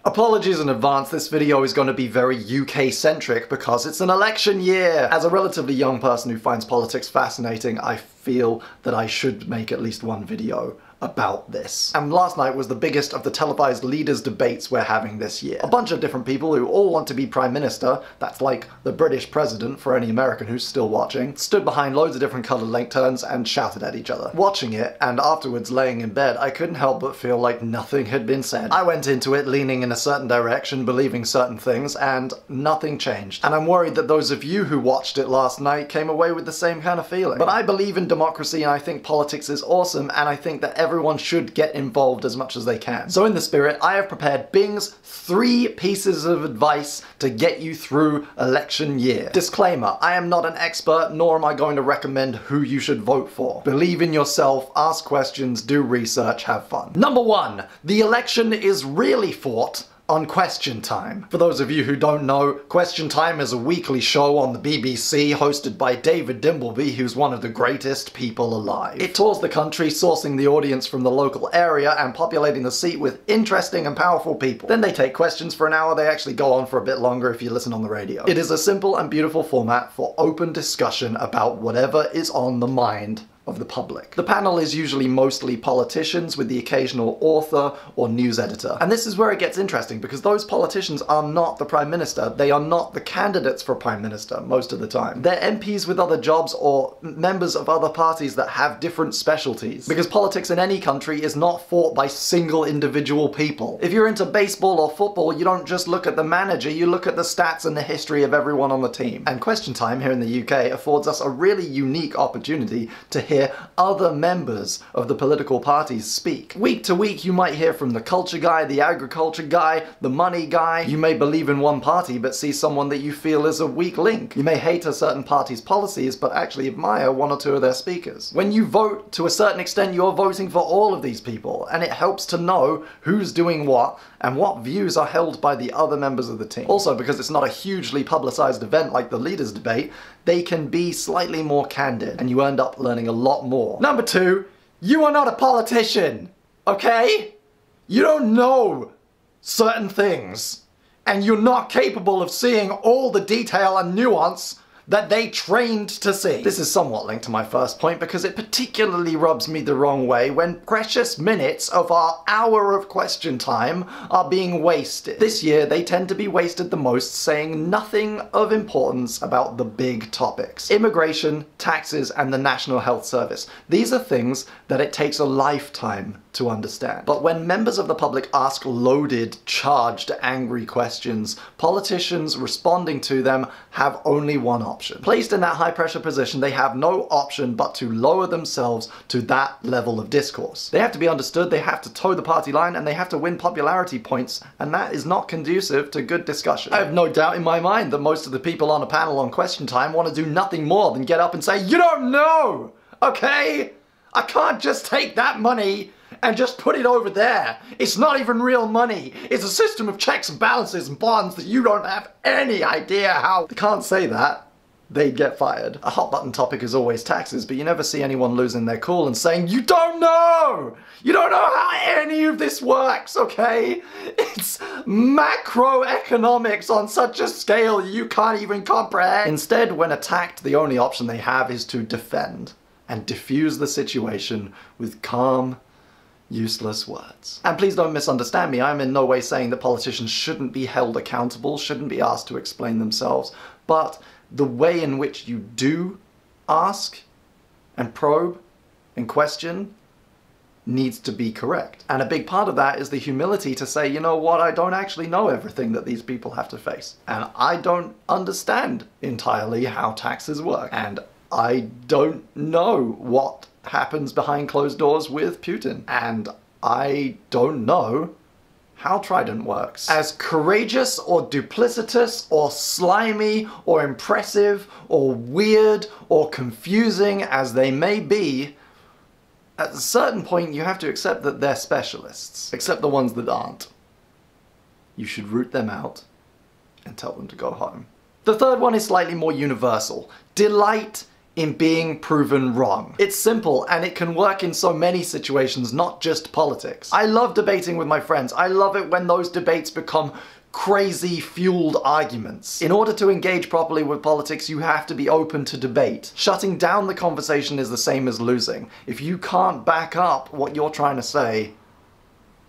Apologies in advance, this video is going to be very UK-centric because it's an election year! As a relatively young person who finds politics fascinating, I feel that I should make at least one video about this. And last night was the biggest of the televised leaders' debates we're having this year. A bunch of different people who all want to be Prime Minister, that's like the British President for any American who's still watching, stood behind loads of different coloured lanterns and shouted at each other. Watching it, and afterwards laying in bed, I couldn't help but feel like nothing had been said. I went into it leaning in a certain direction, believing certain things, and nothing changed. And I'm worried that those of you who watched it last night came away with the same kind of feeling. But I believe in democracy and I think politics is awesome, and I think that everyone should get involved as much as they can. So in the spirit, I have prepared Bing's 3 pieces of advice to get you through election year. Disclaimer, I am not an expert, nor am I going to recommend who you should vote for. Believe in yourself, ask questions, do research, have fun. Number 1, the election is really fought on Question Time. For those of you who don't know, Question Time is a weekly show on the BBC hosted by David Dimbleby, who's one of the greatest people alive. It tours the country, sourcing the audience from the local area and populating the seat with interesting and powerful people. Then they take questions for an hour. They actually go on for a bit longer if you listen on the radio. It is a simple and beautiful format for open discussion about whatever is on the mind of the public. The panel is usually mostly politicians with the occasional author or news editor. And this is where it gets interesting because those politicians are not the Prime Minister. They are not the candidates for Prime Minister most of the time. They're MPs with other jobs or members of other parties that have different specialties. Because politics in any country is not fought by single individual people. If you're into baseball or football, you don't just look at the manager, you look at the stats and the history of everyone on the team. And Question Time here in the UK affords us a really unique opportunity to hear other members of the political parties speak. Week to week you might hear from the culture guy, the agriculture guy, the money guy. You may believe in one party but see someone that you feel is a weak link. You may hate a certain party's policies but actually admire one or two of their speakers. When you vote, to a certain extent you're voting for all of these people, and it helps to know who's doing what and what views are held by the other members of the team. Also, because it's not a hugely publicized event like the leaders' debate, they can be slightly more candid, and you end up learning a lot more. Number 2, you are not a politician, okay? You don't know certain things, and you're not capable of seeing all the detail and nuance that they trained to see. This is somewhat linked to my first point because it particularly rubs me the wrong way when precious minutes of our hour of question time are being wasted. This year they tend to be wasted the most saying nothing of importance about the big topics. Immigration, taxes, and the National Health Service. These are things that it takes a lifetime to understand. But when members of the public ask loaded, charged, angry questions, politicians responding to them have only one option. Placed in that high-pressure position, they have no option but to lower themselves to that level of discourse. They have to be understood, they have to toe the party line, and they have to win popularity points, and that is not conducive to good discussion. I have no doubt in my mind that most of the people on a panel on Question Time want to do nothing more than get up and say, "You don't know! Okay? I can't just take that money and just put it over there. It's not even real money. It's a system of checks and balances and bonds that you don't have any idea how." They can't say that. They'd get fired. A hot button topic is always taxes, but you never see anyone losing their cool and saying, "You don't know! You don't know how any of this works, okay? It's macroeconomics on such a scale you can't even comprehend." Instead, when attacked, the only option they have is to defend and diffuse the situation with calm, useless words. And please don't misunderstand me, I'm in no way saying that politicians shouldn't be held accountable, shouldn't be asked to explain themselves, but the way in which you do ask and probe and question needs to be correct. And a big part of that is the humility to say, you know what, I don't actually know everything that these people have to face. And I don't understand entirely how taxes work. And I don't know what happens behind closed doors with Putin. And I don't know how Trident works. As courageous or duplicitous or slimy or impressive or weird or confusing as they may be, at a certain point you have to accept that they're specialists. Except the ones that aren't. You should root them out and tell them to go home. The third one is slightly more universal. Delight in being proven wrong. It's simple and it can work in so many situations, not just politics. I love debating with my friends. I love it when those debates become crazy fueled arguments. In order to engage properly with politics, you have to be open to debate. Shutting down the conversation is the same as losing. If you can't back up what you're trying to say,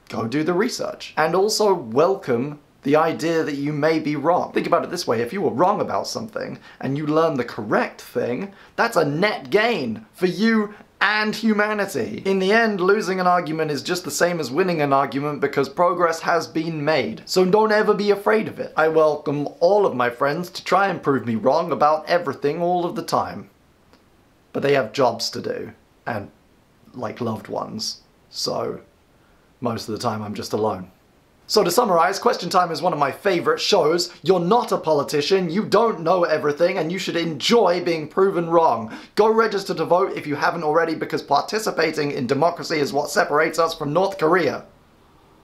go do the research. And also welcome the idea that you may be wrong. Think about it this way, if you were wrong about something and you learn the correct thing, that's a net gain for you and humanity. In the end, losing an argument is just the same as winning an argument because progress has been made. So don't ever be afraid of it. I welcome all of my friends to try and prove me wrong about everything all of the time. But they have jobs to do, and like loved ones. So most of the time I'm just alone. So to summarize, Question Time is one of my favorite shows. You're not a politician, you don't know everything, and you should enjoy being proven wrong. Go register to vote if you haven't already, because participating in democracy is what separates us from North Korea.